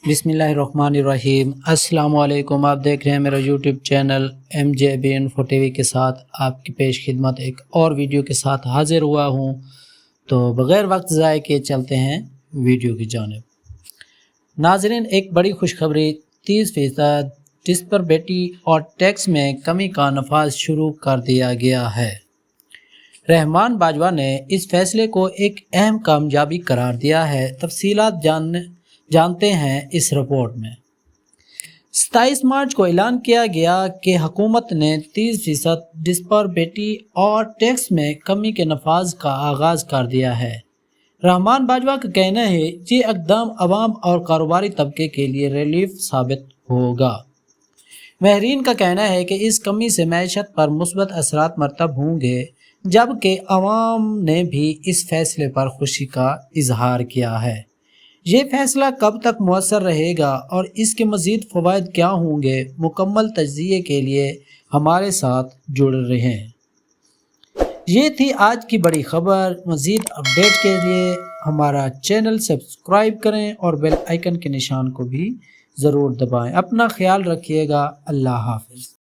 بسم اللہ الرحمن الرحیم۔ السلام علیکم، آپ دیکھ رہے ہیں میرا YouTube channel MJB Info TV کے ساتھ آپ کی پیش خدمت ایک اور ویڈیو کے ساتھ حاضر ہوا ہوں۔ تو بغیر وقت ضائع کیے چلتے ہیں ویڈیو کی جانب۔ ناظرین، ایک بڑی خوشخبری 30% ڈسپربیٹی اور ٹیکس میں کمی کا نفاذ شروع کر دیا گیا ہے۔ رحمان باجوہ نے اس فیصلے کو ایک اہم کامیابی قرار دیا ہے۔ تفصیلات جانتے ہیں اس رپورٹ میں۔ 27 مارچ کو اعلان کیا گیا کہ حکومت نے 30% ڈسپربیٹی اور ٹیکس میں کمی کے نفاذ کا آغاز کر دیا ہے۔ رحمان باجوہ کا کہنا ہے یہ اقدام عوام اور کاروباری طبقے کے لیے ریلیف ثابت ہوگا۔ ماہرین کا کہنا ہے کہ اس کمی سے معیشت پر مثبت اثرات مرتب ہوں گے، جبکہ عوام نے بھی اس فیصلے پر خوشی کا اظہار کیا ہے۔ یہ فیصلہ کب تک مؤثر رہے گا اور اس کے مزید فوائد کیا ہوں گے، مکمل تجزیے کے لیے ہمارے ساتھ جڑ رہے ہیں۔ یہ تھی آج کی بڑی خبر۔ مزید اپڈیٹ کے لیے ہمارا چینل سبسکرائب کریں اور بیل آئیکن کے نشان کو بھی ضرور دبائیں۔ اپنا خیال رکھیے گا۔ اللہ حافظ۔